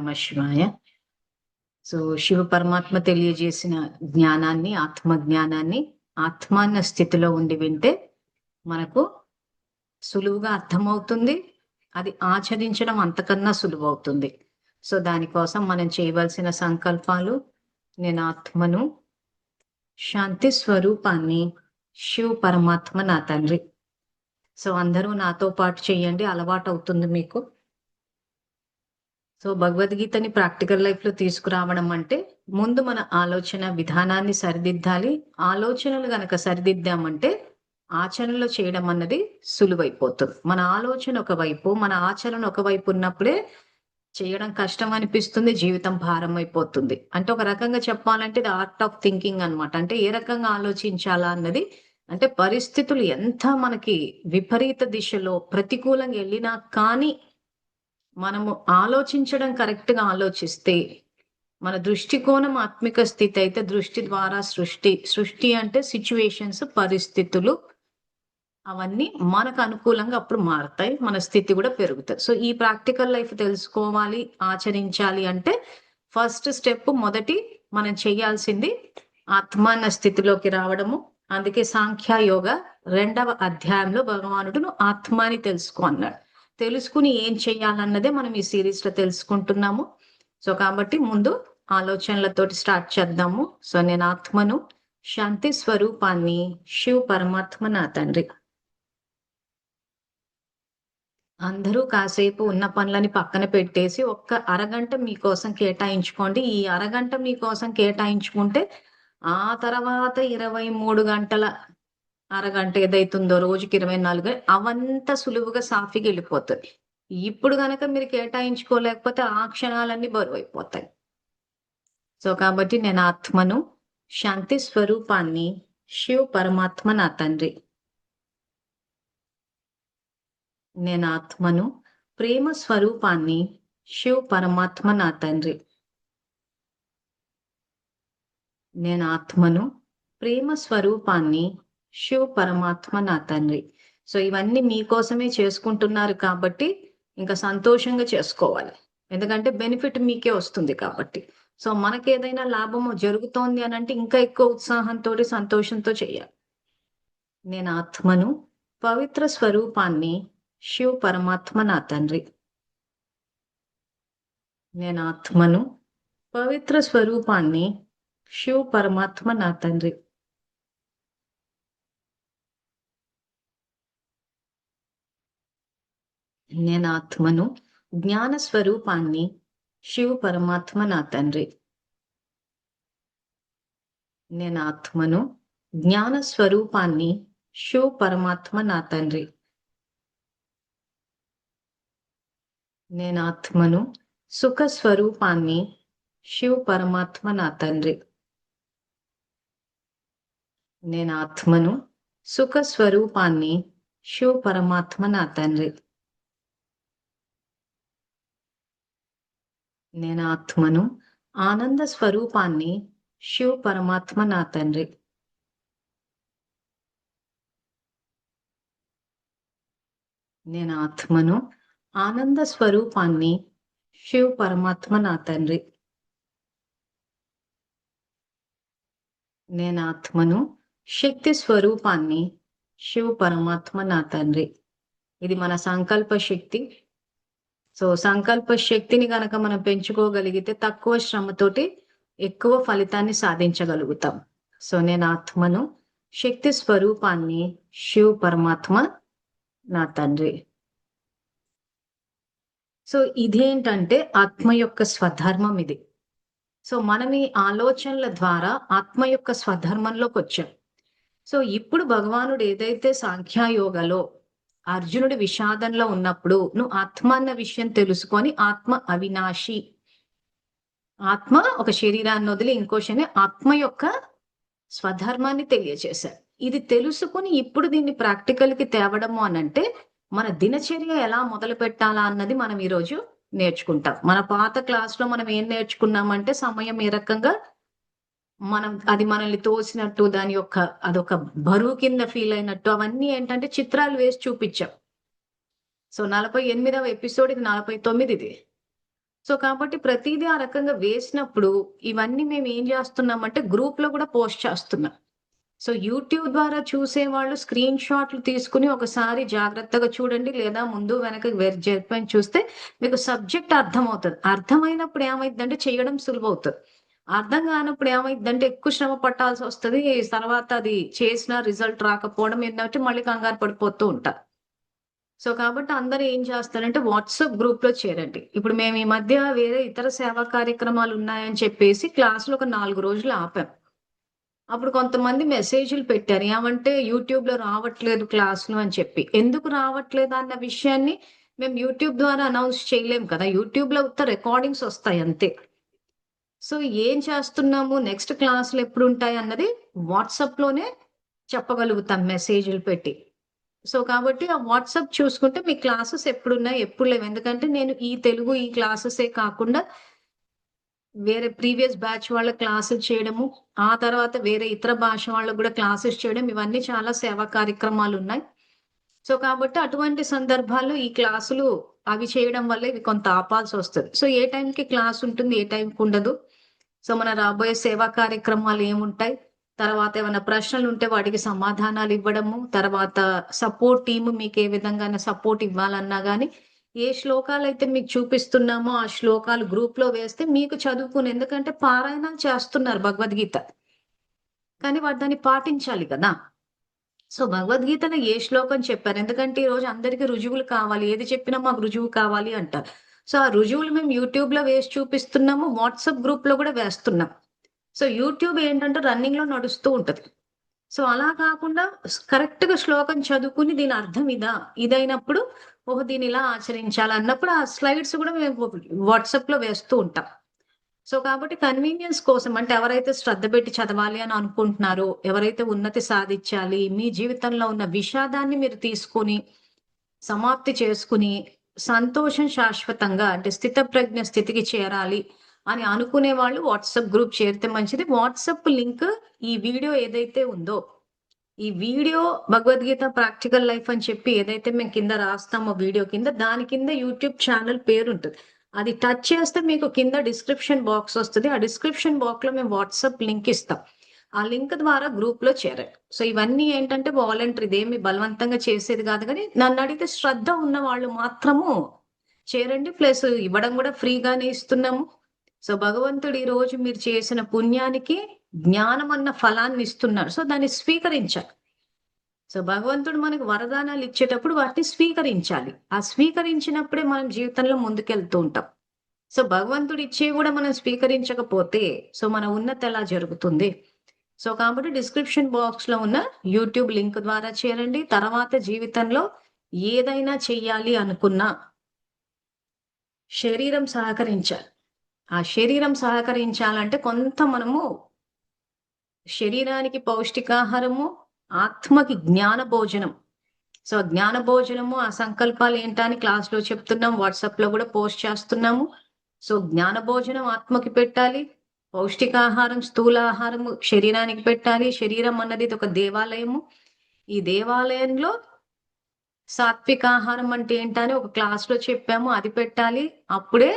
నమఃశివాయ. So Shiva పరమాత్మ తెలియజేసిన జ్ఞానాన్ని, ఆత్మ జ్ఞానాన్ని ఆత్మాన్న స్థితిలో ఉండి వింటే మనకు సులువుగా అర్థమవుతుంది. అది ఆచరించడం అంతకన్నా సులువవుతుంది. సో దానికోసం మనం చేయవలసిన సంకల్పాలు: నేను ఆత్మను, శాంతి స్వరూపాన్ని, శివ పరమాత్మ నా తండ్రి. సో అందరూ నాతో పాటు చేయండి, అలవాటు అవుతుంది మీకు. సో భగవద్గీతని ప్రాక్టికల్ లైఫ్ లో తీసుకురావడం అంటే ముందు మన ఆలోచన విధానాన్ని సరిదిద్దాలి. ఆలోచనలు గనక సరిదిద్దామంటే ఆచరణలో చేయడం అన్నది సులువైపోతుంది. మన ఆలోచన ఒకవైపు, మన ఆచరణ ఒకవైపు ఉన్నప్పుడే చేయడం కష్టం అనిపిస్తుంది, జీవితం భారం అయిపోతుంది. అంటే ఒక రకంగా చెప్పాలంటే ఇది ఆర్ట్ ఆఫ్ థింకింగ్ అన్నమాట. అంటే ఏ రకంగా ఆలోచించాలా అన్నది, అంటే పరిస్థితులు ఎంత మనకి విపరీత దిశలో ప్రతికూలంగా వెళ్ళినా కానీ మనము ఆలోచించడం కరెక్ట్ గా ఆలోచిస్తే, మన దృష్టికోణం ఆత్మిక స్థితి అయితే దృష్టి ద్వారా సృష్టి. సృష్టి అంటే సిచ్యువేషన్స్, పరిస్థితులు అవన్నీ మనకు అనుకూలంగా అప్పుడు మారుతాయి, మన స్థితి కూడా పెరుగుతుంది. సో ఈ ప్రాక్టికల్ లైఫ్ తెలుసుకోవాలి, ఆచరించాలి అంటే ఫస్ట్ స్టెప్, మొదటి మనం చేయాల్సింది ఆత్మాన్న స్థితిలోకి రావడము. అందుకే సాంఖ్యయోగ 2వ అధ్యాయంలో భగవానుడు నువ్వు ఆత్మాని తెలుసుకో అన్నాడు. తెలుసుకుని ఏం చెయ్యాలన్నదే మనం ఈ సిరీస్ లో తెలుసుకుంటున్నాము. సో కాబట్టి ముందు ఆలోచనలతోటి స్టార్ట్ చేద్దాము. సో నేను ఆత్మను, శాంతి స్వరూపాన్ని, శివ పరమాత్మ నా తండ్రి. అందరూ కాసేపు ఉన్న పనులని పక్కన పెట్టేసి ఒక్క అరగంట మీకోసం కేటాయించుకోండి. ఈ అరగంట మీకోసం కేటాయించుకుంటే ఆ తర్వాత 23 గంటల అరగంట ఏదైతుందో రోజుకి 24 అవంతా సులువుగా సాఫీగా వెళ్ళిపోతుంది. ఇప్పుడు గనక మీరు కేటాయించుకోలేకపోతే ఆ క్షణాలన్నీ బరువైపోతాయి. సో కాబట్టి నేను ఆత్మను, శాంతి స్వరూపాన్ని, శివ పరమాత్మ నా తండ్రి. నేను ఆత్మను, ప్రేమ స్వరూపాన్ని, శివ పరమాత్మ నా తండ్రి. నేను ఆత్మను, ప్రేమ స్వరూపాన్ని, శివ పరమాత్మ నా తండ్రి. సో ఇవన్నీ మీకోసమే చేసుకుంటున్నారు కాబట్టి ఇంకా సంతోషంగా చేసుకోవాలి. ఎందుకంటే బెనిఫిట్ మీకే వస్తుంది కాబట్టి. సో మనకి ఏదైనా లాభము జరుగుతోంది అని అంటే ఇంకా ఎక్కువ ఉత్సాహంతో, సంతోషంతో చేయాలి. నేను ఆత్మను, పవిత్ర స్వరూపాన్ని, శివ పరమాత్మ నా తండ్రి. నేను ఆత్మను, పవిత్ర స్వరూపాన్ని, శివ పరమాత్మ నా తండ్రి. నేను ఆత్మను, జ్ఞాన స్వరూపాన్ని, శివ పరమాత్మ నా తండ్రి. నేను ఆత్మను, జ్ఞాన స్వరూపాన్ని, శివ పరమాత్మ నా తండ్రి. నేను ఆత్మను, సుఖ స్వరూపాన్ని, శివ పరమాత్మ నా తండ్రి. నేను ఆత్మను, సుఖ స్వరూపాన్ని, శివ పరమాత్మ నా తండ్రి. నేను ఆత్మను, ఆనంద స్వరూపాన్ని, శివ పరమాత్మ నా తండ్రి. నేను ఆత్మను, ఆనంద స్వరూపాన్ని, శివ పరమాత్మ నా తండ్రి. నేను ఆత్మను, శక్తి స్వరూపాన్ని, శివ పరమాత్మ నా తండ్రి. ఇది మన సంకల్ప శక్తి. సో సంకల్ప శక్తిని గనక మనం పెంచుకోగలిగితే తక్కువ శ్రమతోటి ఎక్కువ ఫలితాన్ని సాధించగలుగుతాం. సో నేను ఆత్మను, శక్తి స్వరూపాన్ని, శివ పరమాత్మ నా తండ్రి. సో ఇదేంటంటే ఆత్మ యొక్క స్వధర్మం ఇది. సో మనం ఈ ఆలోచనల ద్వారా ఆత్మ యొక్క స్వధర్మంలోకి వచ్చాం. సో ఇప్పుడు భగవానుడు ఏదైతే సాంఖ్యయోగలో అర్జునుడి విషాదంలో ఉన్నప్పుడు నువ్వు ఆత్మ అన్న విషయం తెలుసుకొని, ఆత్మ అవినాశి, ఆత్మ ఒక శరీరాన్ని వదిలి ఇంకోషనే ఆత్మ యొక్క స్వధర్మాన్ని తెలియచేశారు. ఇది తెలుసుకుని ఇప్పుడు దీన్ని ప్రాక్టికల్ కి తేవడము అనంటే మన దినచర్య ఎలా మొదలు పెట్టాలా అన్నది మనం ఈరోజు నేర్చుకుంటాం. మన పాత క్లాస్ లో మనం ఏం నేర్చుకున్నామంటే సమయం ఏ రకంగా మనం అది మనల్ని తోసినట్టు, దాని యొక్క అదొక బరువు కింద ఫీల్ అయినట్టు, అవన్నీ ఏంటంటే చిత్రాలు వేసి చూపించాం. సో 48వ ఎపిసోడ్ ఇది, 49 ఇది. సో కాబట్టి ప్రతిదీ ఆ రకంగా వేసినప్పుడు ఇవన్నీ మేము ఏం చేస్తున్నామంటే గ్రూప్‌లో కూడా పోస్ట్ చేస్తున్నాం. సో యూట్యూబ్ ద్వారా చూసేవాళ్ళు స్క్రీన్ షాట్లు తీసుకొని ఒకసారి జాగ్రత్తగా చూడండి. లేదా ముందు వెనక జరిపని చూస్తే మీకు సబ్జెక్ట్ అర్థమవుతది. అర్థమైనప్పుడు ఏమైద్దంటే చేయడం సులువవుతది. అర్థం కానప్పుడు ఏమైద్దంటే ఎక్కువ శ్రమ పట్టాల్సొస్తది. తర్వాత అది చేసిన రిజల్ట్ రాకపోవడం ఏందంటే మళ్ళీ కంగారు పడిపోతూ ఉంటారు. సో కాబట్టి అందరూ ఏం చేస్తారంటే వాట్సాప్ గ్రూప్‌లో చేరండి. ఇప్పుడు మేము ఈ మధ్య వేరే ఇతర సేవా కార్యక్రమాలున్నాయని చెప్పేసి క్లాసులు ఒక 4 రోజులు ఆపాం. అప్పుడు కొంతమంది మెసేజ్‌లు పెట్టారు. ఏమంటే యూట్యూబ్‌లో రావట్లేదు క్లాసులు అని చెప్పి. ఎందుకు రావట్లేదు అన్న విషయాన్ని మేము యూట్యూబ్ ద్వారా అనౌన్స్ చేయలేం కదా! యూట్యూబ్‌లో ఉత్త రికార్డింగ్స్ ఒస్తాయి అంతే. సో ఏం చేస్తున్నాము, నెక్స్ట్ క్లాసులు ఎప్పుడుంటాయి అన్నది వాట్సాప్‌లోనే చెప్పగలుగుతాం మెసేజ్‌లు పెట్టి. సో కాబట్టి ఆ వాట్సాప్ చూసుకుంటే మీ క్లాసెస్ ఎప్పుడున్నాయి, ఎప్పుడు లేవు. ఎందుకంటే నేను ఈ తెలుగు ఈ క్లాసెసే కాకుండా వేరే ప్రీవియస్ బ్యాచ్ వాళ్ళ క్లాసులు చేయడము, ఆ తర్వాత వేరే ఇతర భాష వాళ్ళకి గూడా క్లాసెస్ చేయడం ఇవన్నీ చాలా సేవా కార్యక్రమాలున్నాయి. సో కాబట్టి అటువంటి సందర్భాల్లో ఈ క్లాసులు అవి చేయడం వల్ల ఇవి కొంత ఆపాల్సొస్తది. సో ఏ టైంకి క్లాస్ ఉంటుంది, ఏ టైంకి ఉండదు. సో మన రాబోయే సేవా కార్యక్రమాలు ఏముంటాయి, తర్వాత ఏమైనా ప్రశ్నలుంటే వాటికి సమాధానాలివ్వడము, తర్వాత సపోర్ట్ టీమ్ మీకు ఏ విధంగాన సపోర్ట్ ఇవ్వాలన్నా గాని, ఏ శ్లోకాలైతే మీకు చూపిస్తున్నామో ఆ శ్లోకాలు గ్రూప్‌లో వేస్తే మీకు చదువుకుని ఎందుకంటే పారాయణాలు చేస్తున్నారు భగవద్గీత. కానీ వారు దాన్ని పాటించాలి కదా! సో భగవద్గీతలో ఏ శ్లోకం చెప్పారు? ఎందుకంటే ఈరోజు అందరికి రుజువులు కావాలి. ఏది చెప్పినా మాకు రుజువు కావాలి అంటారు. సో ఆ రుజువులు మేము యూట్యూబ్‌లో వేసి చూపిస్తున్నాము. వాట్సాప్ గ్రూప్‌లో గూడా వేస్తున్నాం. సో యూట్యూబ్ ఏంటంటే రన్నింగ్‌లో నడుస్తూ ఉంటది. సో అలా కాకుండా కరెక్ట్‌గా శ్లోకం చదువుకుని దీని అర్థం ఇదా? ఇదైనప్పుడు ఓహో! దీన్ని ఇలా ఆచరించాలన్నప్పుడు ఆ స్లైడ్స్ గూడా మేము వాట్సాప్‌లో వేస్తూ ఉంటాం. సో కాబట్టి కన్వీనియన్స్ కోసం అంటే ఎవరైతే శ్రద్ధ పెట్టి చదవాలి అని అనుకుంటున్నారో, ఎవరైతే ఉన్నతి సాధించాలి, మీ జీవితంలో ఉన్న విషాదాన్ని మీరు తీసుకొని, సమాప్తి చేసుకొని, సంతోషం శాశ్వతంగా అంటే స్థితప్రజ్ఞ స్థితికి చేరాలి అని అనుకునే వాళ్ళు వాట్సాప్ గ్రూప్ చేరితే మంచిది. వాట్సాప్ లింక్ ఈ వీడియో ఏదైతే ఉందో, ఈ వీడియో భగవద్గీత ప్రాక్టికల్ లైఫ్ అని చెప్పి ఏదైతే మేము కింద రాస్తామో వీడియో కింద, దాని కింద యూట్యూబ్ ఛానల్ పేరుంటది. అది టచ్ చేస్తే మీకు కింద డిస్క్రిప్షన్ బాక్స్ వస్తది. ఆ డిస్క్రిప్షన్ బాక్స్‌లో మేము వాట్సాప్ లింక్ ఇస్తాం. ఆ లింక్ ద్వారా గ్రూప్‌లో చేరండి. సో ఇవన్నీ ఏంటంటే వాలంటరీ ఇదేమి బలవంతంగా చేసేది కాదు గానీ, నన్నడిగితే శ్రద్ధ ఉన్న వాళ్ళు మాత్రము చేరండి. ప్లస్ ఇవ్వడం గూడా ఫ్రీగానే ఇస్తున్నాము. సో భగవంతుడు ఈరోజు మీరు చేసిన పుణ్యానికి జ్ఞానం అన్న ఫలాన్ని ఇస్తున్నాడు. సో దాన్ని స్వీకరించాలి. సో భగవంతుడు మనకు వరదానాలు ఇచ్చేటప్పుడు వాటిని స్వీకరించాలి. ఆ స్వీకరించినప్పుడే మనం జీవితంలో ముందుకెళ్తూ ఉంటాం. సో భగవంతుడు ఇచ్చేవి గూడా మనం స్వీకరించకపోతే సో మన ఉన్నతి ఎలా జరుగుతుంది? సో కాబట్టి డిస్క్రిప్షన్ బాక్స్‌లో ఉన్న యూట్యూబ్ లింక్ ద్వారా చేరండి. తర్వాత జీవితంలో ఏదైనా చెయ్యాలి అనుకున్నా శరీరం సహకరించాలి. ఆ శరీరం సహకరించాలంటే కొంత మనము శరీరానికి పౌష్టికాహారము, ఆత్మకి జ్ఞాన భోజనం. సో జ్ఞాన భోజనము, ఆ సంకల్పాలు ఏంటా అని క్లాస్‌లో చెప్తున్నాం. వాట్సాప్‌లో గూడా పోస్ట్ చేస్తున్నాము. సో జ్ఞాన భోజనం ఆత్మకి పెట్టాలి. పౌష్టికాహారం, స్థూలాహారము శరీరానికి పెట్టాలి. శరీరం అన్నది ఇదొక దేవాలయము. ఈ దేవాలయంలో సాత్వికాహారం అంటే ఏంటని ఒక క్లాస్‌లో చెప్పాము. అది పెట్టాలి. అప్పుడే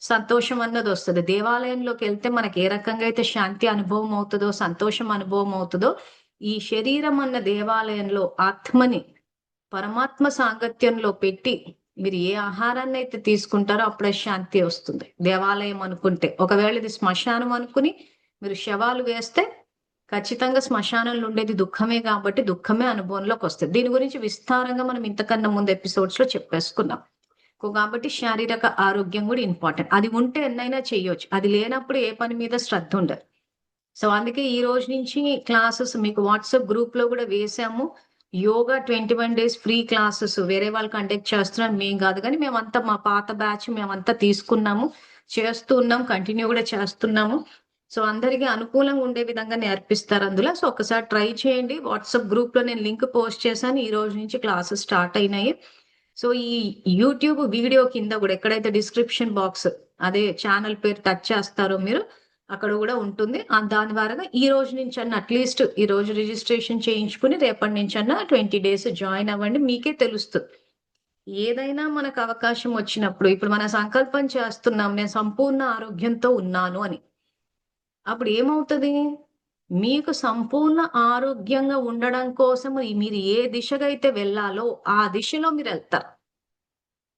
సంతోషం అన్నదొస్తది. దేవాలయంలోకెళ్తే మనకి ఏ రకంగా అయితే శాంతి అనుభవం అవుతదో, సంతోషం అనుభవం అవుతదో, ఈ శరీరం అన్న దేవాలయంలో ఆత్మని పరమాత్మ సాంగత్యంలో పెట్టి మీరు ఏ ఆహారాన్నయితే తీసుకుంటారో అప్పుడే శాంతి వస్తుంది. దేవాలయం అనుకుంటే. ఒకవేళ ఇది శ్మశానం అనుకుని మీరు శవాలు వేస్తే ఖచ్చితంగా శ్మశానంలో ఉండేది దుఃఖమే కాబట్టి దుఃఖమే అనుభవంలోకొస్తది. దీని గురించి విస్తారంగా మనం ఇంతకన్నా ముందు ఎపిసోడ్స్‌లో చెప్పేసుకున్నాం. కాబట్టి శారీరక ఆరోగ్యం గూడా ఇంపార్టెంట్. అది ఉంటే ఎన్నైనా చేయొచ్చు. అది లేనప్పుడు ఏ పని మీద శ్రద్ధ ఉండదు. సో అందుకే ఈ రోజు నుంచి క్లాసెస్ మీకు వాట్సాప్ గ్రూప్‌లో గూడా వేసాము. యోగా 21 డేస్ ఫ్రీ క్లాసెస్ వేరే వాళ్ళు కండక్ట్ చేస్తున్నారు. మేము గాదు గానీ మేమంతా మా పాత బ్యాచ్ మేమంతా తీసుకున్నాము. చేస్తూ ఉన్నాం. కంటిన్యూ గూడా చేస్తున్నాము. సో అందరికి అనుకూలంగా ఉండే విధంగా నేర్పిస్తారు అందులో. సో ఒకసారి ట్రై చేయండి. వాట్సాప్ గ్రూప్‌లో నేను లింక్ పోస్ట్ చేశాను. ఈ రోజు నుంచి క్లాసెస్ స్టార్ట్ అయినాయి. సో ఈ యూట్యూబ్ వీడియో కింద గూడా ఎక్కడైతే డిస్క్రిప్షన్ బాక్స్ అదే ఛానల్ పేరు టచ్ చేస్తారో మీరు అక్కడ గూడా ఉంటుంది. దాని ద్వారాగా ఈ రోజు నుంచన్నా అట్‌లీస్ట్ ఈ రోజు రిజిస్ట్రేషన్ చేయించుకొని రేపటి నుంచన్నా 20 డేస్ జాయిన్ అవ్వండి. మీకే తెలుస్తది. ఏదైనా మనకు అవకాశం వచ్చినప్పుడు ఇప్పుడు మన సంకల్పం చేస్తున్నాం నేను సంపూర్ణ ఆరోగ్యంతో ఉన్నాను అని. అప్పుడు ఏమవుతది? మీకు సంపూర్ణ ఆరోగ్యంగా ఉండడం కోసం మీరు ఏ దిశగా అయితే వెళ్ళాలో ఆ దిశలో మీరెళ్తారు.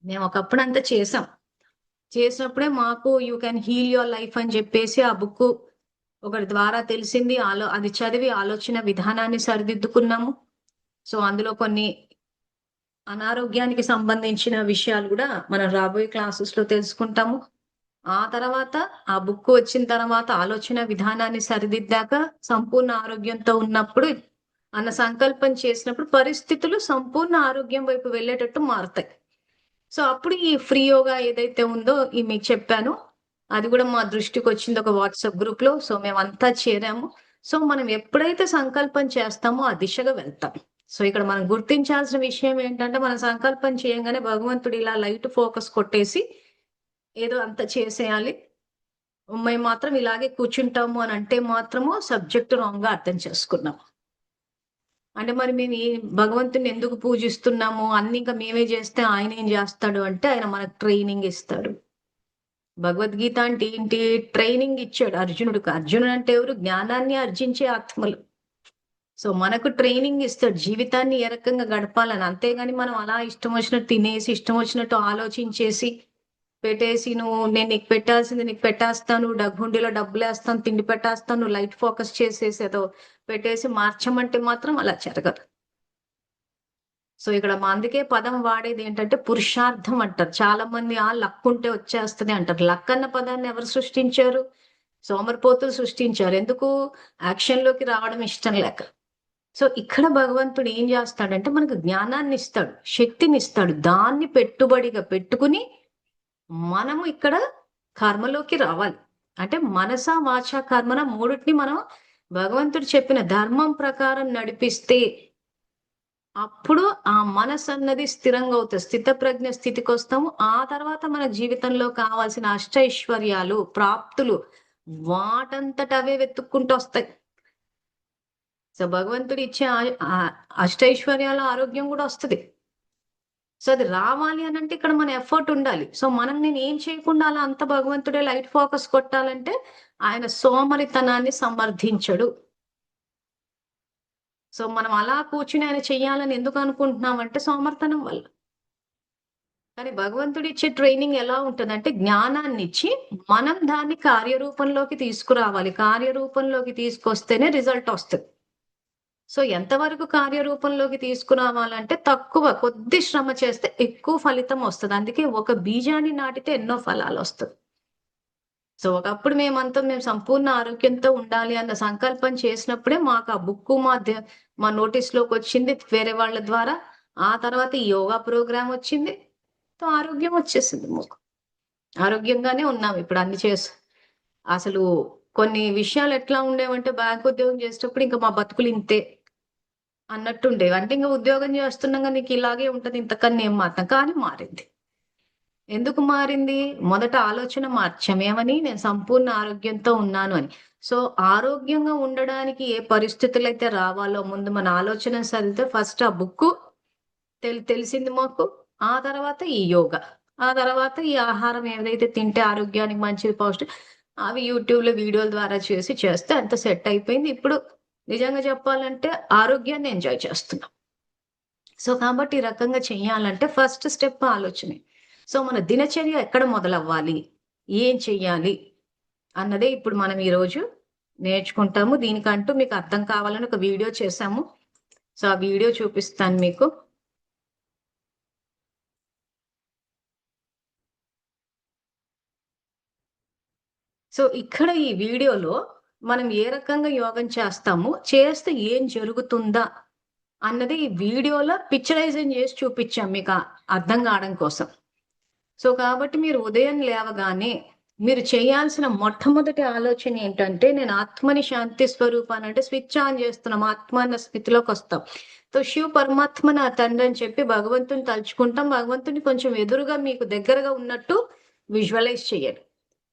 మేము ఒకప్పుడు అంతా చేసాం. చేసినప్పుడే మాకు you can heal your life అని చెప్పేసి ఆ బుక్కు ఒకరి ద్వారా తెలిసింది. అది చదివి ఆలోచన విధానాన్ని సరిదిద్దుకున్నాము. సో, అందులో కొన్ని అనారోగ్యానికి సంబంధించిన విషయాలు గూడా మనం రాబోయే క్లాసెస్‌లో తెలుసుకుంటాము. ఆ తర్వాత ఆ బుక్ వచ్చిన తర్వాత ఆలోచన విధానాన్ని సరిదిద్దాక సంపూర్ణ ఆరోగ్యంతో ఉన్నప్పుడు అన్న సంకల్పం చేసినప్పుడు పరిస్థితులు సంపూర్ణ ఆరోగ్యం వైపు వెళ్ళేటట్టు మారుతాయి. సో, అప్పుడు ఈ ఫ్రీ యోగా ఏదైతే ఉందో మీకు చెప్పానో, అది గూడా మా దృష్టికొచ్చింది ఒక వాట్సాప్ గ్రూప్‌లో. సో, మేమంతా చేరాము. సో, మనం ఎప్పుడైతే సంకల్పం చేస్తామో ఆ దిశగా వెళ్తాం. సో, ఇక్కడ మనం గుర్తించాల్సిన విషయం ఏంటంటే, మనం సంకల్పం చేయంగానే భగవంతుడు ఇలా లైట్ ఫోకస్ కొట్టేసి, ఏదో అంత చేసేయాలి. మేము మాత్రం ఇలాగే కూర్చుంటాము అని అంటే మాత్రము సబ్జెక్ట్ రాంగ్‌గా అర్థం చేసుకున్నాం. అంటే మరి మేము ఈ భగవంతుడిని ఎందుకు పూజిస్తున్నాము? అన్నీ ఇంక మేమే జేస్తే ఆయనేం జేస్తాడు అంటే, ఆయన మనకు ట్రైనింగ్ ఇస్తాడు. భగవద్గీత అంటే ఏంటి? ట్రైనింగ్ ఇచ్చాడు అర్జునుడికి. అర్జునుడు అంటే ఎవరు? జ్ఞానాన్ని ఆర్జించే ఆత్మలు. సో, మనకు ట్రైనింగ్ ఇస్తాడు. జీవితాన్ని ఏ రకంగా గడపాలని. అంతేగాని మనం అలా ఇష్టం వచ్చినట్టు తినేసి, ఇష్టం వచ్చినట్టు ఆలోచించేసి, పెట్టేసి నేను నీకు పెట్టాల్సింది నీకు పెట్టేస్తాను. హుండీలో డబ్బులేస్తాను, తిండి పెట్టేస్తాను, లైట్ ఫోకస్ చేసేసి ఏదో పెట్టేసి మార్చమంటే మాత్రం అలా జరగదు. సో, ఇక్కడ అందుకే పదం వాడేదేంటంటే పురుషార్థం అంటారు. చాలా మంది లక్ ఉంటే వచ్చేస్తది అంటారు. లక్ అన్న పదాన్ని ఎవరు సృష్టించారు? సోమరిపోతులు సృష్టించారు. ఎందుకు? యాక్షన్‌లోకి రావడం ఇష్టం లేక. సో, ఇక్కడ భగవంతుడు ఏం జేస్తాడంటే మనకు జ్ఞానాన్నిస్తాడు, శక్తినిస్తాడు. దాన్ని పెట్టుబడిగా పెట్టుకుని మనము ఇక్కడ కర్మలోకి రావాలి. అంటే మనస, వాచ, కర్మన మూడిటిని మనం భగవంతుడు చెప్పిన ధర్మం ప్రకారం నడిపిస్తే అప్పుడు ఆ మనసన్నది స్థిరంగా అవుతది. స్థితప్రజ్ఞ స్థితికొస్తాము. ఆ తర్వాత మన జీవితంలో కావాల్సిన అష్టైశ్వర్యాలు, ప్రాప్తులు వాటంతట అవే వెతుక్కుంటూ వస్తాయి. సో, భగవంతుడు ఇచ్చే అష్టైశ్వర్యాల ఆరోగ్యం గూడా వస్తది. సో, అది రావాలి అనంటే ఇక్కడ మన ఎఫర్ట్ ఉండాలి. సో, నేనేం చేయకుండా అలా అంత భగవంతుడే లైట్ ఫోకస్ కొట్టాలంటే ఆయన సోమరితనాన్ని సమర్థించడు. సో, మనం అలా కూర్చొని ఆయన చెయ్యాలని ఎందుకు అనుకుంటున్నామంటే సోమరితనం వల్ల. కానీ భగవంతుడిచ్చే ట్రైనింగ్ ఎలా ఉంటదంటే జ్ఞానాన్నిచ్చి మనం దాన్ని కార్యరూపంలోకి తీసుకురావాలి. కార్యరూపంలోకి తీసుకొస్తేనే రిజల్ట్ ఒస్తది. సో, ఎంతవరకు కార్యరూపంలోకి తీసుకురావాలంటే కొద్ది శ్రమ చేస్తే ఎక్కువ ఫలితం ఒస్తది. అందుకే ఒక బీజాన్ని నాటితే ఎన్నో ఫలాలొస్తది. సో, ఒకప్పుడు మేము సంపూర్ణ ఆరోగ్యంతో ఉండాలి అన్న సంకల్పం చేసినప్పుడే మాకు ఆ బుక్కు మా నోటీస్‌లోకొచ్చింది వేరే వాళ్ళ ద్వారా. ఆ తర్వాత ఈ యోగా ప్రోగ్రామ్ ఒచ్చింది. సో, ఆరోగ్యం ఒచ్చేసింది మాకు. ఆరోగ్యంగానే ఉన్నాం ఇప్పుడు అన్ని అసలు కొన్ని విషయాలు ఎట్లా ఉండేవంటే బ్యాంక్ ఉద్యోగం చేసేటప్పుడు ఇంక మా బతుకులు ఇంతే అన్నట్టుండేవి. అంటే ఇంక ఉద్యోగం చేస్తున్నాంగా నీకు ఇలాగే ఉంటది ఇంతకన్నా ఏం మారతాం. కానీ మారింది. ఎందుకు మారింది? మొదట ఆలోచన మార్చాం. ఏమని? నేను సంపూర్ణ ఆరోగ్యంతో ఉన్నాను అని. సో, ఆరోగ్యంగా ఉండడానికి ఏ పరిస్థితులైతే రావాలో ముందు మన ఆలోచన సరిదిద్దితే ఫస్ట్ ఆ బుక్కు తెలిసింది మాకు. ఆ తర్వాత ఈ యోగా. ఆ తర్వాత ఈ ఆహారం ఏదైతే తింటే ఆరోగ్యానికి మంచిది అవి యూట్యూబ్‌లో వీడియోల ద్వారా చేస్తే అంత సెట్ అయిపోయింది. ఇప్పుడు నిజంగా చెప్పాలంటే ఆరోగ్యాన్ని ఎంజాయ్ చేస్తున్నాం. సో, కాబట్టి ఈ రకంగా చెయ్యాలంటే ఫస్ట్ స్టెప్ ఆలోచనే. సో, మన దినచర్య ఎక్కడ మొదలవ్వాలి? ఏం చెయ్యాలి? అన్నదే ఇప్పుడు మనం ఈరోజు నేర్చుకుంటాము. దీనికంటూ మీకు అర్థం కావాలని ఒక వీడియో చేశాము. సో, ఆ వీడియో చూపిస్తాను మీకు. సో, ఇక్కడ ఈ వీడియోలో మనం ఏ రకంగా యోగం చేస్తాము, చేస్తే ఏం జరుగుతుందా అన్నది ఈ వీడియోలో పిక్చరైజేషన్ చేసి చూపిచ్చాం మీకు అర్థం కావడం కోసం. సో, కాబట్టి మీరు ఉదయం లేవగానే మీరు చేయాల్సిన మొట్టమొదటి ఆలోచన ఏంటంటే, నేను ఆత్మని శాంతి స్వరూపానంటే స్విచ్ ఆన్ చేస్తున్నాం. ఆత్మ అన్న స్థితిలోకొస్తాం. సో, పరమాత్మ నా తండ్రి అని చెప్పి భగవంతుని తలుచుకుంటాం. భగవంతుడిని కొంచెం ఎదురుగా మీకు దగ్గరగా ఉన్నట్టు విజువలైజ్ చేయండి.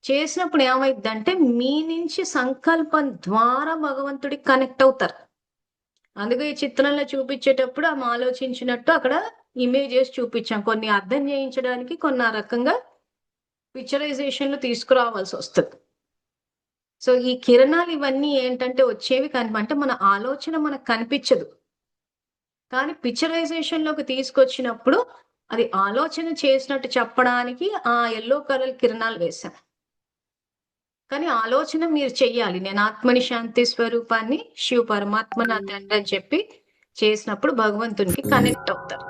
చేసినప్పుడు ఏమైద్దంటే, మీ నుంచి సంకల్పం ద్వారా భగవంతుడికి కనెక్ట్ అవుతారు. అందుకే ఈ చిత్రంలో చూపించేటప్పుడు ఆమె ఆలోచించినట్టు అక్కడ ఇమేజెస్ చూపించాం. కొన్ని అర్థం చేయించడానికి కొన్ని ఆ రకంగా పిక్చరైజేషన్‌లు తీసుకురావాల్సి వస్తది. సో, ఈ కిరణాలు ఇవన్నీ ఏంటంటే వచ్చేవి అంటే మన ఆలోచన మనకు కనిపించదు. కానీ పిక్చరైజేషన్‌లోకి తీసుకొచ్చినప్పుడు అది ఆలోచన చేసినట్టు చెప్పడానికి ఆ యెల్లో కలర్ కిరణాలు వేశాం. కానీ ఆలోచన మీరు చెయ్యాలి. నేను ఆత్మని, శాంతి స్వరూపాన్ని, శివ పరమాత్మ నా తండ్రి అని చెప్పి చేసినప్పుడు భగవంతునికి కనెక్ట్ అవుతారు.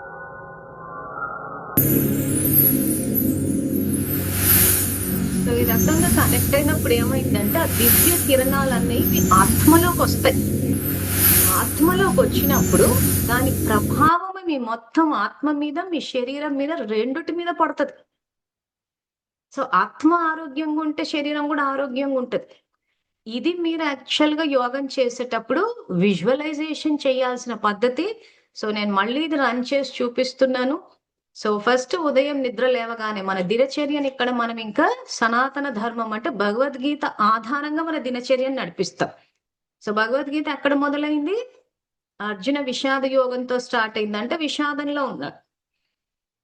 సో, ఈ రకంగా కనెక్ట్ అయినప్పుడు ఏమైందంటే ఆ దివ్య కిరణాలనేవి ఆత్మలోకి వస్తాయి. ఆత్మలోకి వచ్చినప్పుడు దాని ప్రభావం మీ మొత్తం ఆత్మ మీద, మీ శరీరం మీద రెండిటి మీద పడతది. సో, ఆత్మ ఆరోగ్యంగా ఉంటే శరీరం కూడా ఆరోగ్యంగా ఉంటది. ఇది మీరు యాక్చువల్‌గా యోగం చేసేటప్పుడు విజువలైజేషన్ చేయాల్సిన పద్ధతి. సో, నేను మళ్ళీ ఇది రన్ చేసి చూపిస్తున్నాను. సో, ఫస్ట్ ఉదయం నిద్ర లేవగానే మన దినచర్యని ఇక్కడ మనం ఇంకా సనాతన ధర్మం అంటే భగవద్గీత ఆధారంగా మన దినచర్యను నడిపిస్తాం. సో, భగవద్గీత ఎక్కడ మొదలైంది? అర్జున విషాద యోగంతో స్టార్ట్ అయింది. అంటే విషాదంలో ఉన్నాడు.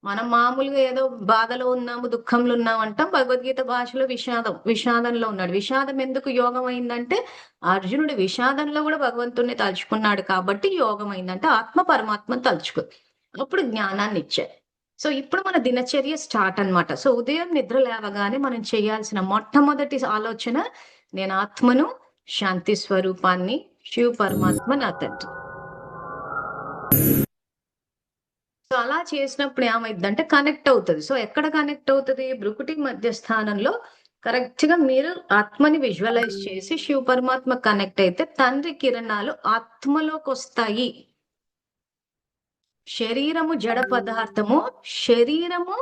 మనం మామూలుగా ఏదో బాధలో ఉన్నాము, దుఃఖంలో ఉన్నాము అంటాం. భగవద్గీత భాషలో విషాదంలో ఉన్నాడు. విషాదం ఎందుకు యోగం అయిందంటే, అర్జునుడు విషాదంలో కూడా భగవంతుడిని తలుచుకున్నాడు కాబట్టి యోగం అయిందంటే, ఆత్మ పరమాత్మను తలుచుకుంది. అప్పుడు జ్ఞానాన్ని ఇచ్చారు. సో, ఇప్పుడు మన దినచర్య స్టార్ట్ అన్నమాట. సో, ఉదయం నిద్ర లేవగానే మనం చేయాల్సిన మొట్టమొదటి ఆలోచన, నేను ఆత్మను, శాంతి స్వరూపాన్ని, శివ పరమాత్మ నా తండ్రి. సో, అలా చేసినప్పుడు ఏమైద్దంటే కనెక్ట్ అవుతది. సో, ఎక్కడ కనెక్ట్ అవుతది? భృకుటి మధ్య స్థానంలో కరెక్ట్‌గా మీరు ఆత్మని విజువలైజ్ చేసి శివ పరమాత్మ కనెక్ట్ అయితే తండ్రి కిరణాలు ఆత్మలోకొస్తాయి. శరీరము జడ పదార్థము. శరీరము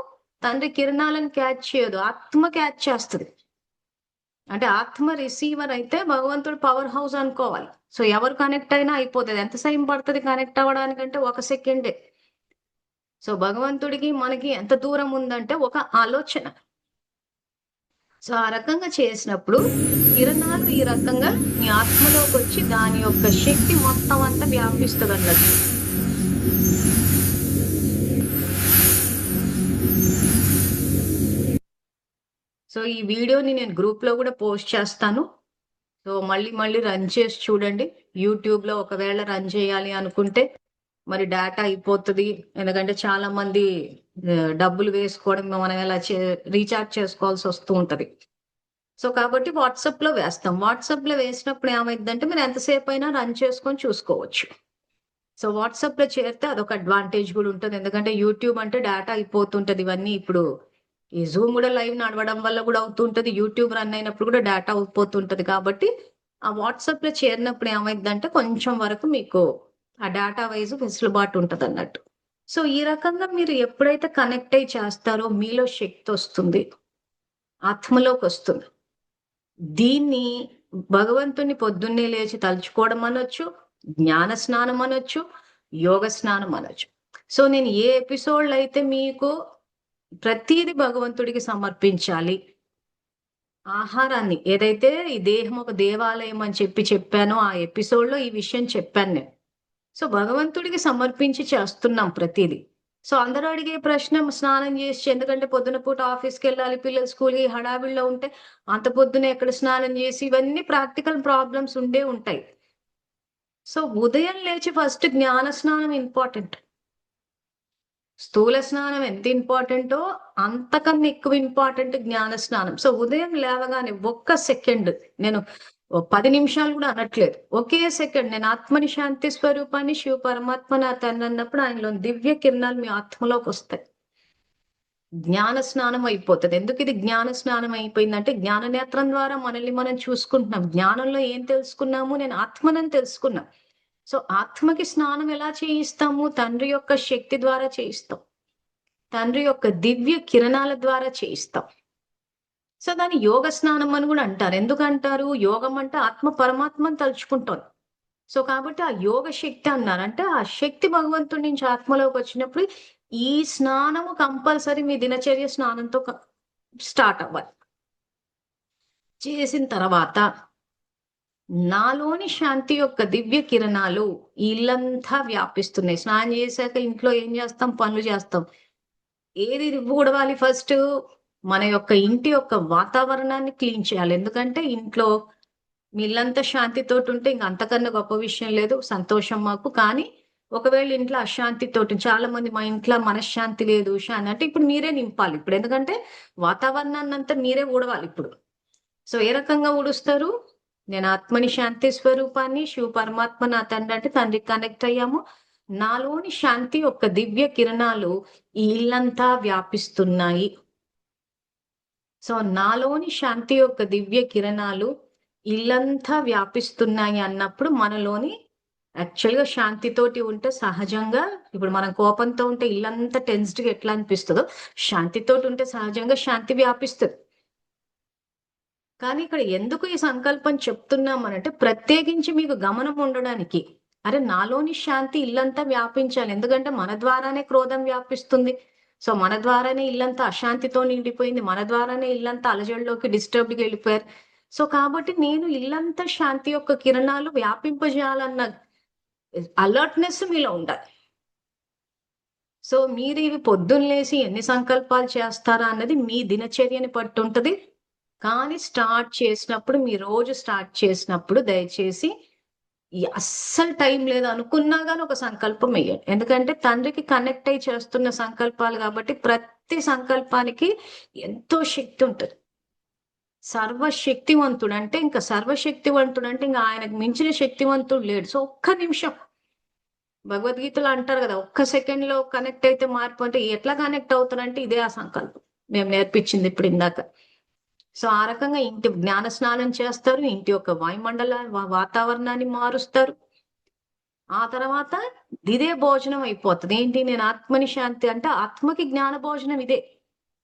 తండ్రి కిరణాలను క్యాచ్ చేయదు. ఆత్మ క్యాచ్ చేస్తది. అంటే ఆత్మ రిసీవర్ అయితే భగవంతుడు పవర్ హౌస్ అనుకోవాలి. సో, ఎవరు కనెక్ట్ అయినా అయిపోతది. ఎంత సమయం పడతది కనెక్ట్ అవ్వడానికంటే 1 సెకండే. సో, భగవంతుడికి మనకి ఎంత దూరం ఉందంటే ఒక ఆలోచన. సో, ఆ రకంగా చేసినప్పుడు కిరణాలు ఈ రకంగా మీ ఆత్మలోకొచ్చి దాని యొక్క శక్తి మొత్తం అంతా వ్యాపిస్తదన్నట్టు. సో, ఈ వీడియోని నేను గ్రూప్‌లో గూడా పోస్ట్ చేస్తాను. సో, మళ్ళీ రన్ చేసి చూడండి. యూట్యూబ్‌లో ఒకవేళ రన్ చేయాలి అనుకుంటే మరి డేటా అయిపోతది. ఎందుకంటే చాలా మంది డబ్బులు వేసుకోవడం మనం ఎలా రీచార్జ్ చేసుకోవాల్సి వస్తూ ఉంటది. సో, కాబట్టి వాట్సాప్‌లో వేస్తాం. వాట్సాప్‌లో వేసినప్పుడు ఏమైద్దంటే మీరు ఎంతసేపైనా రన్ చేసుకొని చూసుకోవచ్చు. సో, వాట్సాప్‌లో చేరితే అదొక అడ్వాంటేజ్ గూడా ఉంటది. ఎందుకంటే యూట్యూబ్ అంటే డేటా అయిపోతుంటది. ఇవన్నీ ఇప్పుడు ఈ జూమ్ గూడా లైవ్ నడవడం వల్ల గూడా అవుతూ ఉంటది. యూట్యూబ్ రన్ అయినప్పుడు గూడా డేటా అయిపోతుంటది కాబట్టి ఆ వాట్సాప్‌లో చేరినప్పుడు ఏమైద్దంటే కొంచెం వరకు మీకు ఆ డేటా వైస్ వెసులుబాటు ఉంటదన్నట్టు. సో, ఈ రకంగా మీరు ఎప్పుడైతే కనెక్ట్ అయ్యి చేస్తారో మీలో శక్తొస్తుంది. ఆత్మలోకొస్తుంది. దీన్ని భగవంతుడిని పొద్దున్నే లేచి తలుచుకోవడం అనొచ్చు, జ్ఞాన స్నానం అనొచ్చు, యోగ స్నానం అనొచ్చు. సో, నేను ఏ ఎపిసోడ్‌లో అయితే మీకు ప్రతీది భగవంతుడికి సమర్పించాలి. ఆహారాన్ని ఏదైతే ఈ దేహం ఒక దేవాలయం అని చెప్పానో ఆ ఎపిసోడ్‌లో ఈ విషయం చెప్పాను నేను. సో, భగవంతుడికి సమర్పించి చేస్తున్నాం ప్రతీది. సో, అందరూ అడిగే ప్రశ్న స్నానం చేసి ఎందుకంటే పొద్దున పూట ఆఫీస్‌కెళ్ళాలి, పిల్లలు స్కూల్‌కి హడావిడిలో ఉంటే అంత పొద్దున్నే ఎక్కడ స్నానం చేసి ఇవన్నీ ప్రాక్టికల్ ప్రాబ్లమ్స్ ఉండే ఉంటాయి. సో, ఉదయం లేచి ఫస్ట్ జ్ఞాన స్నానం ఇంపార్టెంట్. స్థూల స్నానం ఎంత ఇంపార్టెంటో అంతకన్నా ఎక్కువ ఇంపార్టెంట్ జ్ఞాన స్నానం. సో, ఉదయం లేవగానే ఒక్క సెకండ్ నేను 10 నిమిషాలు గూడా అనట్లేదు. ఒకే సెకండ్ నేను ఆత్మని శాంతి స్వరూపాన్ని శివ పరమాత్మ నా తండ్రి అన్నప్పుడు ఆయనలోని దివ్య కిరణాలు మీ ఆత్మలోకొస్తాయి. జ్ఞాన స్నానం అయిపోతది. ఎందుకు ఇది జ్ఞాన స్నానం అయిపోయిందంటే జ్ఞాన నేత్రం ద్వారా మనల్ని మనం చూసుకుంటున్నాం. జ్ఞానంలో ఏం తెలుసుకున్నాము? నేను ఆత్మనని తెలుసుకున్నా. సో, ఆత్మకి స్నానం ఎలా చేయిస్తాము? తండ్రి యొక్క శక్తి ద్వారా చేయిస్తాం. తండ్రి యొక్క దివ్య కిరణాల ద్వారా చేయిస్తాం. సో, దాన్ని యోగ స్నానం అని గూడా అంటారు. ఎందుకంటారు? యోగం అంటే ఆత్మ పరమాత్మని తలుచుకుంటోంది. సో, కాబట్టి ఆ యోగ శక్తి అన్నారు. అంటే ఆ శక్తి భగవంతుడి నుంచి ఆత్మలోకొచ్చినప్పుడు ఈ స్నానము కంపల్సరీ మీ దినచర్య స్నానంతో స్టార్ట్ అవ్వాలి. చేసిన తర్వాత నాలోని శాంతి యొక్క దివ్య కిరణాలు ఈ ఇల్లంతా వ్యాపిస్తున్నాయి. స్నానం చేశాక ఇంట్లో ఏం చేస్తాం? పనులు చేస్తాం. ఏది ఊడవాలి ఫస్ట్? మన యొక్క ఇంటి యొక్క వాతావరణాన్ని క్లీన్ చేయాలి. ఎందుకంటే ఇంట్లో మీ ఇల్లంతా శాంతితోటి ఉంటే ఇంక అంతకన్నా గొప్ప విషయం లేదు. సంతోషం మాకు. కానీ ఒకవేళ ఇంట్లో అశాంతితోటి చాలా మంది మా ఇంట్లో మనశ్శాంతి లేదు అంటే ఇప్పుడు మీరే నింపాలి. ఇప్పుడు ఎందుకంటే వాతావరణాన్ని అంతా మీరే ఊడవాలి ఇప్పుడు. సో ఏ రకంగా ఊడుస్తారు? నేను ఆత్మని శాంతి స్వరూపాన్ని, శివ పరమాత్మ నా తండ్రి అంటే తండ్రికి కనెక్ట్ అయ్యాము. నాలోని శాంతి యొక్క దివ్య కిరణాలు ఈ ఇల్లంతా వ్యాపిస్తున్నాయి. సో నాలోని శాంతి యొక్క దివ్య కిరణాలు ఇల్లంతా వ్యాపిస్తున్నాయి అన్నప్పుడు మనలోని యాక్చువల్గా శాంతితోటి ఉంటే సహజంగా ఇప్పుడు మనం కోపంతో ఉంటే ఇల్లంతా టెన్స్డ్గా ఎట్లా అనిపిస్తుందో శాంతితోటి ఉంటే సహజంగా శాంతి వ్యాపిస్తుంది. కానీ ఇక్కడ ఎందుకు ఈ సంకల్పం చెప్తున్నామనంటే ప్రత్యేకించి మీకు గమనం ఉండడానికి. అరే నాలోని శాంతి ఇల్లంతా వ్యాపించాలి. ఎందుకంటే మన ద్వారానే క్రోధం వ్యాపిస్తుంది. సో మన ద్వారానే ఇల్లంతా అశాంతితో నిండిపోయింది. మన ద్వారానే ఇల్లంతా అలజడిలోకి డిస్టర్బ్డ్కి వెళ్ళిపోయారు. సో కాబట్టి నేను ఇల్లంతా శాంతి యొక్క కిరణాలు వ్యాపింపజేయాలన్న అలర్ట్నెస్ మీలో ఉండాలి. సో మీరు ఇవి పొద్దున్న లేసి ఎన్ని సంకల్పాలు చేస్తారా అన్నది మీ దినచర్యని పట్టి ఉంటది. కానీ స్టార్ట్ చేసినప్పుడు మీ రోజు స్టార్ట్ చేసినప్పుడు దయచేసి అస్సలు టైం లేదు అనుకున్నా కానీ ఒక సంకల్పం వేయండి. ఎందుకంటే తండ్రికి కనెక్ట్ అయి చేస్తున్న సంకల్పాలు కాబట్టి ప్రతి సంకల్పానికి ఎంతో శక్తి ఉంటుంది. సర్వశక్తివంతుడు అంటే ఇంకా సర్వశక్తివంతుడు అంటే ఇంకా ఆయనకు మించిన శక్తివంతుడు లేడు. సో ఒక్క నిమిషం భగవద్గీతలో అంటారు కదా, ఒక్క సెకండ్ లో కనెక్ట్ అయితే మార్పు అంటే ఎట్లా కనెక్ట్ అవుతారంటే ఇదే ఆ సంకల్పం మేము నేర్పించింది ఇప్పుడు ఇందాక. సో ఆ రకంగా ఇంటి జ్ఞాన స్నానం చేస్తారు, ఇంటి యొక్క వాయుమండల వాతావరణాన్ని మారుస్తారు. ఆ తర్వాత ఇదే భోజనం అయిపోతుంది. ఏంటి? నేను ఆత్మని శాంతి అంటే ఆత్మకి జ్ఞాన భోజనం ఇదే.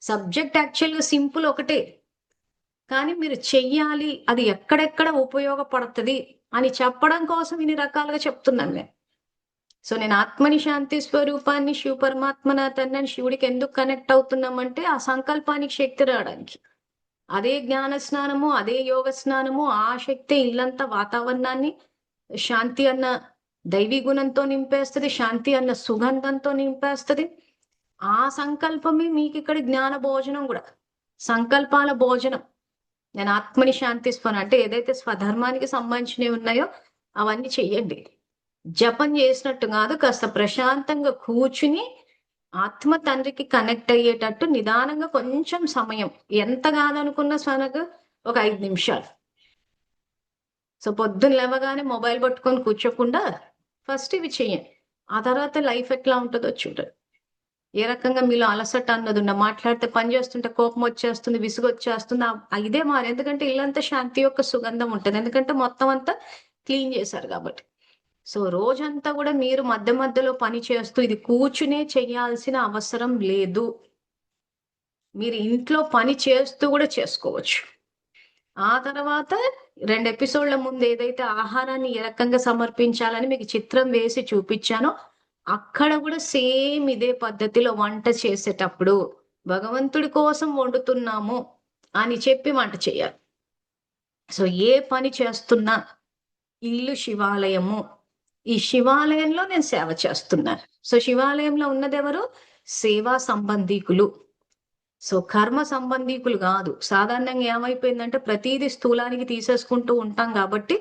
సబ్జెక్ట్ యాక్చువల్గా సింపుల్ ఒకటే, కానీ మీరు చెయ్యాలి, అది ఎక్కడెక్కడ ఉపయోగపడుతుంది అని చెప్పడం కోసం ఇన్ని రకాలుగా చెప్తున్నాను నేను. సో నేను ఆత్మని శాంతి స్వరూపాన్ని శివ పరమాత్మ నా తండ్రి శివుడికి ఎందుకు కనెక్ట్ అవుతున్నామంటే ఆ సంకల్పానికి శక్తి రావడానికి. అదే జ్ఞాన స్నానము, అదే యోగ స్నానము, ఆ శక్తి ఇల్లంతా వాతావరణాన్ని శాంతి అన్న దైవీ గుణంతో నింపేస్తుంది, శాంతి అన్న సుగంధంతో నింపేస్తుంది. ఆ సంకల్పమే మీకు ఇక్కడ జ్ఞాన భోజనం కూడా. సంకల్పాల భోజనం. నేను ఆత్మని శాంతిస్తాను అంటే ఏదైతే స్వధర్మానికి సంబంధించినవి ఉన్నాయో అవన్నీ చెయ్యండి. జపం చేసినట్టు కాదు, కాస్త ప్రశాంతంగా కూర్చుని ఆత్మ తండ్రికి కనెక్ట్ అయ్యేటట్టు నిదానంగా కొంచెం సమయం, ఎంత కాదనుకున్న సనకు ఒక 5 నిమిషాలు. సో పొద్దున్న లేవగానే మొబైల్ పట్టుకొని కూర్చోకుండా ఫస్ట్ ఇవి చెయ్యండి. ఆ తర్వాత లైఫ్ ఎట్లా ఉంటుందో చూడండి. ఏ రకంగా మీలో అలసట అన్నది ఉన్న, మాట్లాడితే పని చేస్తుంటే కోపం వచ్చేస్తుంది, విసుగు వచ్చేస్తుంది, ఇదే మారు. ఎందుకంటే ఇల్లంతా శాంతి యొక్క సుగంధం ఉంటుంది. ఎందుకంటే మొత్తం అంతా క్లీన్ చేశారు కాబట్టి. సో రోజంతా కూడా మీరు మధ్య మధ్యలో పని చేస్తూ ఇది కూర్చునే చేయాల్సిన అవసరం లేదు. మీరు ఇంట్లో పని చేస్తూ కూడా చేసుకోవచ్చు. ఆ తర్వాత 2 ఎపిసోడ్ల ముందు ఏదైతే ఆహారాన్ని ఏ రకంగా సమర్పించాలని మీకు చిత్రం వేసి చూపించానో అక్కడ కూడా సేమ్ ఇదే పద్ధతిలో వంట చేసేటప్పుడు భగవంతుడి కోసం వండుతున్నాము అని చెప్పి వంట చేయాలి. సో ఏ పని చేస్తున్నా ఇల్లు శివాలయము, ఈ శివాలయంలో నేను సేవ చేస్తున్నాను. సో శివాలయంలో ఉన్నది ఎవరు? సేవా సంబంధీకులు. సో కర్మ సంబంధీకులు కాదు. సాధారణంగా ఏమైపోయిందంటే ప్రతిదీ స్థూలానికి తీసేసుకుంటూ ఉంటాం కాబట్టి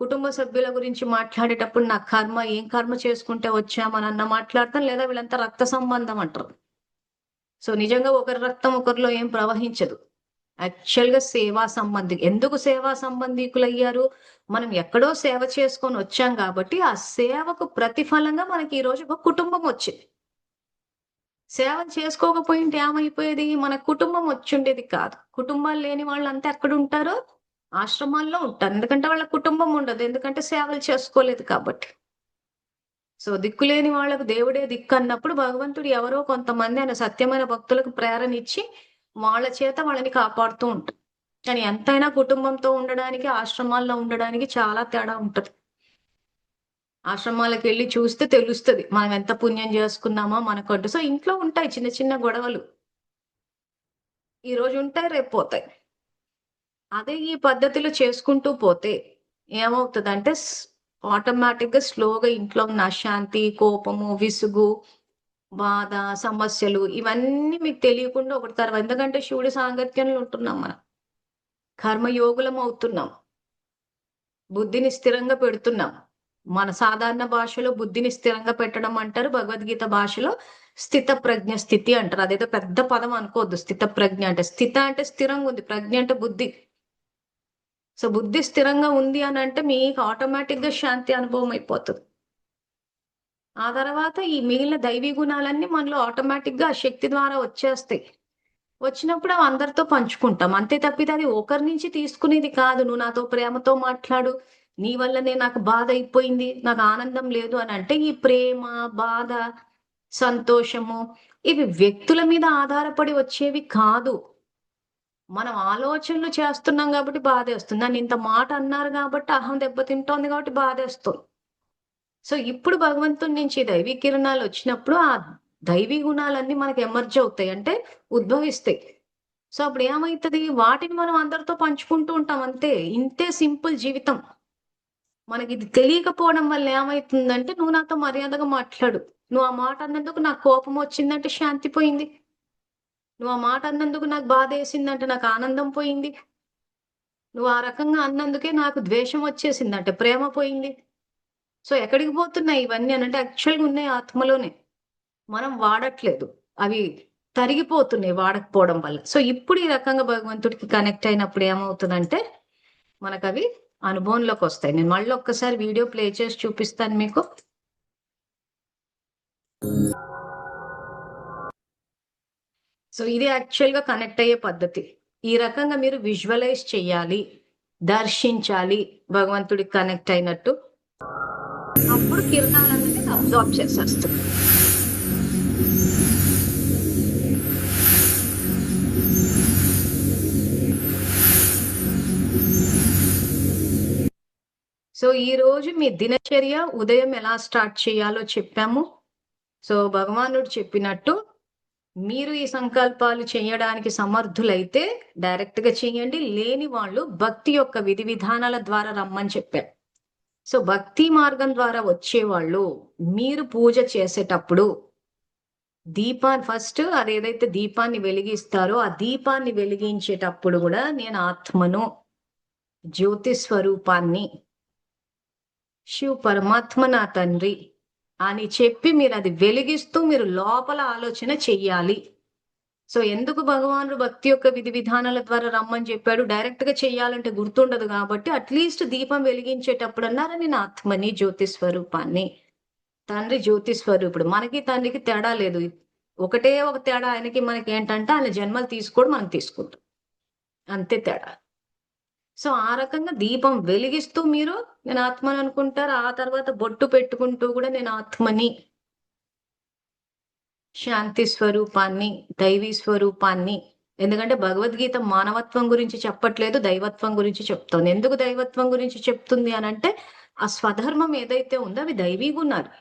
కుటుంబ సభ్యుల గురించి మాట్లాడేటప్పుడు నా కర్మ, ఏం కర్మ చేసుకుంటే వచ్చామని అన్న మాట్లాడతాం, లేదా వీళ్ళంతా రక్త సంబంధం అంటారు. సో నిజంగా ఒకరి రక్తం ఒకరిలో ఏం ప్రవహించదు. యాక్చువల్గా సేవా సంబంధి. ఎందుకు సేవా సంబంధీకులు అయ్యారు? మనం ఎక్కడో సేవ చేసుకొని వచ్చాం కాబట్టి ఆ సేవకు ప్రతిఫలంగా మనకి ఈ రోజు ఒక కుటుంబం వచ్చింది. సేవ చేసుకోకపోయింటే ఏమైపోయేది? మన కుటుంబం వచ్చుండేది కాదు. కుటుంబాలు లేని వాళ్ళంతా ఎక్కడ ఉంటారో ఆశ్రమాల్లో ఉంటారు. ఎందుకంటే వాళ్ళ కుటుంబం ఉండదు. ఎందుకంటే సేవలు చేసుకోలేదు కాబట్టి. సో దిక్కులేని వాళ్ళకు దేవుడే దిక్కు అన్నప్పుడు భగవంతుడు ఎవరో కొంతమంది ఆయన సత్యమైన భక్తులకు ప్రేరణ ఇచ్చి వాళ్ళ చేత వాళ్ళని కాపాడుతూ ఉంటారు. కానీ ఎంతైనా కుటుంబంతో ఉండడానికి ఆశ్రమాల్లో ఉండడానికి చాలా తేడా ఉంటది. ఆశ్రమాలకు వెళ్ళి చూస్తే తెలుస్తుంది మనం ఎంత పుణ్యం చేసుకున్నామో మనకంటూ. సో ఇంట్లో ఉంటాయి చిన్న చిన్న గొడవలు, ఈ రోజు ఉంటాయి రేపు పోతాయి. అదే ఈ పద్ధతిలో చేసుకుంటూ పోతే ఏమవుతుందంటే ఆటోమేటిక్ గా స్లోగా ఇంట్లో ఉన్న అశాంతి, కోపము, విసుగు, బాధ, సమస్యలు ఇవన్నీ మీకు తెలియకుండా ఒకటి తర్వాత, ఎందుకంటే శివుడి సాంగత్యంలో ఉంటున్నాం మనం. కర్మయోగులం అవుతున్నాం. బుద్ధిని స్థిరంగా పెడుతున్నాం. మన సాధారణ భాషలో బుద్ధిని స్థిరంగా పెట్టడం అంటారు. భగవద్గీత భాషలో స్థిత ప్రజ్ఞ స్థితి అంటారు. అదేదో పెద్ద పదం అనుకోవద్దు. స్థిత ప్రజ్ఞ అంటే, స్థిత అంటే స్థిరంగా ఉంది, ప్రజ్ఞ అంటే బుద్ధి. సో బుద్ధి స్థిరంగా ఉంది అని అంటే మీకు ఆటోమేటిక్ గా శాంతి అనుభవం అయిపోతుంది. ఆ తర్వాత ఈ మిగిలిన దైవీ గుణాలన్నీ మనలో ఆటోమేటిక్ గా ఆ శక్తి ద్వారా వచ్చేస్తాయి. వచ్చినప్పుడు అవి అందరితో పంచుకుంటాం. అంతే తప్పితే అది ఒకరి నుంచి తీసుకునేది కాదు. నువ్వు నాతో ప్రేమతో మాట్లాడు, నీ వల్లనే నాకు బాధ అయిపోయింది, నాకు ఆనందం లేదు అని అంటే, ఈ ప్రేమ, బాధ, సంతోషము ఇవి వ్యక్తుల మీద ఆధారపడి వచ్చేవి కాదు. మనం ఆలోచనలు చేస్తున్నాం కాబట్టి బాధేస్తుంది. నన్ను ఇంత మాట అన్నారు కాబట్టి అహం దెబ్బతింటోంది కాబట్టి బాధేస్తుంది. సో ఇప్పుడు భగవంతుడి నుంచి దైవీ కిరణాలు వచ్చినప్పుడు ఆ దైవీ గుణాలన్నీ మనకి ఎమర్జ్ అవుతాయి, అంటే ఉద్భవిస్తాయి. సో అప్పుడు ఏమైతది, వాటిని మనం అందరితో పంచుకుంటూ ఉంటాం అంతే. ఇంతే సింపుల్ జీవితం. మనకి ఇది తెలియకపోవడం వల్ల ఏమైతుందంటే, నువ్వు నాతో మర్యాదగా మాట్లాడు, నువ్వు ఆ మాట అన్నందుకు నాకు కోపం వచ్చిందంటే శాంతి పోయింది, నువ్వు ఆ మాట అన్నందుకు నాకు బాధ వేసిందంటే నాకు ఆనందం పోయింది, నువ్వు ఆ రకంగా అన్నందుకే నాకు ద్వేషం వచ్చేసిందంటే ప్రేమ పోయింది. సో ఎక్కడికి పోతున్నాయి ఇవన్నీ అనంటే, యాక్చువల్గా ఉన్నాయి ఆత్మలోనే, మనం వాడట్లేదు. అవి తరిగిపోతున్నాయి వాడకపోవడం వల్ల. సో ఇప్పుడు ఈ రకంగా భగవంతుడికి కనెక్ట్ అయినప్పుడు ఏమవుతుందంటే, మనకవి అనుభవంలోకి వస్తాయి. నేను మళ్ళీ ఒక్కసారి వీడియో ప్లే చేసి చూపిస్తాను మీకు. సో ఇది యాక్చువల్గా కనెక్ట్ అయ్యే పద్ధతి. ఈ రకంగా మీరు విజువలైజ్ చేయాలి, దర్శించాలి భగవంతుడికి కనెక్ట్ అయినట్టు. అప్పుడు కిరణాలన్నీ అబ్జార్బ్ చేసేస్తుంది. సో ఈ రోజు మీ దినచర్య ఉదయం ఎలా స్టార్ట్ చేయాలో చెప్పాము. సో భగవానుడు చెప్పినట్టు మీరు ఈ సంకల్పాలు చేయడానికి సమర్థులైతే డైరెక్ట్ గా చేయండి. లేని వాళ్ళు భక్తి యొక్క విధి విధానాల ద్వారా రమ్మని చెప్పారు. సో భక్తి మార్గం ద్వారా వచ్చేవాళ్ళు మీరు పూజ చేసేటప్పుడు దీపాన్ని ఫస్ట్, అదేదైతే దీపాన్ని వెలిగిస్తారో ఆ దీపాన్ని వెలిగించేటప్పుడు కూడా నేను ఆత్మను, జ్యోతి స్వరూపాన్ని, శివ పరమాత్మ నా తండ్రి అని చెప్పి మీరు అది వెలిగిస్తూ మీరు లోపల ఆలోచన చెయ్యాలి. సో ఎందుకు భగవానుడు భక్తి యొక్క విధి విధానాల ద్వారా రమ్మని చెప్పాడు? డైరెక్ట్ గా చెయ్యాలంటే గుర్తుండదు కాబట్టి అట్లీస్ట్ దీపం వెలిగించేటప్పుడు అన్నారా, నేను ఆత్మని, జ్యోతి స్వరూపాన్ని, తండ్రి జ్యోతి స్వరూపుడు. మనకి తండ్రికి తేడా లేదు. ఒకటే ఒక తేడా ఆయనకి మనకి ఏంటంటే, ఆయన జన్మలు తీసుకోవడం మనం తీసుకుంటాం, అంతే తేడా. సో ఆ రకంగా దీపం వెలిగిస్తూ మీరు నేను ఆత్మని అనుకుంటారు. ఆ తర్వాత బొట్టు పెట్టుకుంటూ కూడా నేను ఆత్మని, శాంతి స్వరూపాన్ని, దైవీ స్వరూపాన్ని. ఎందుకంటే భగవద్గీత మానవత్వం గురించి చెప్పట్లేదు, దైవత్వం గురించి చెప్తోంది. ఎందుకు దైవత్వం గురించి చెప్తుంది అనంటే, ఆ స్వధర్మం ఏదైతే ఉందో అవి దైవీ గుణాలు.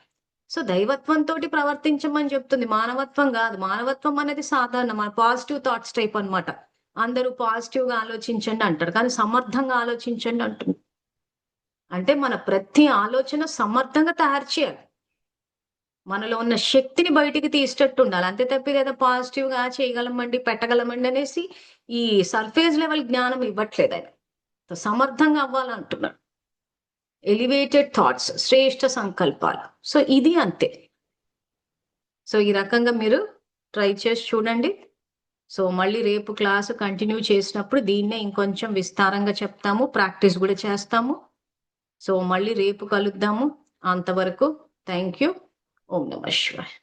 సో దైవత్వంతో ప్రవర్తించమని చెప్తుంది, మానవత్వం కాదు. మానవత్వం అనేది సాధారణ మన పాజిటివ్ థాట్స్ టైప్ అన్నమాట. అందరూ పాజిటివ్ గా ఆలోచించండి అంటారు, కానీ సమర్థంగా ఆలోచించండి అంటుంది. అంటే మన ప్రతి ఆలోచన సమర్థంగా తయారు చేయాలి, మనలో ఉన్న శక్తిని బయటికి తీసేటట్టు ఉండాలి. అంతే తప్పి లేదా పాజిటివ్ గా చేయగలమండి, పెట్టగలమండి అనేసి ఈ సర్ఫేస్ లెవెల్ జ్ఞానం ఇవ్వట్లేదు ఆయన. సమర్థంగా అవ్వాలంటున్నాడు. ఎలివేటెడ్ థాట్స్, శ్రేష్ఠ సంకల్పాలు. సో ఇది అంతే. సో ఈ రకంగా మీరు ట్రై చేసి చూడండి. సో మళ్ళీ రేపు క్లాసు కంటిన్యూ చేసినప్పుడు దీన్నే ఇంకొంచెం విస్తారంగా చెప్తాము, ప్రాక్టీస్ కూడా చేస్తాము. సో మళ్ళీ రేపు కలుద్దాము. అంతవరకు థ్యాంక్ యూ. ఓం నమః శివాయ.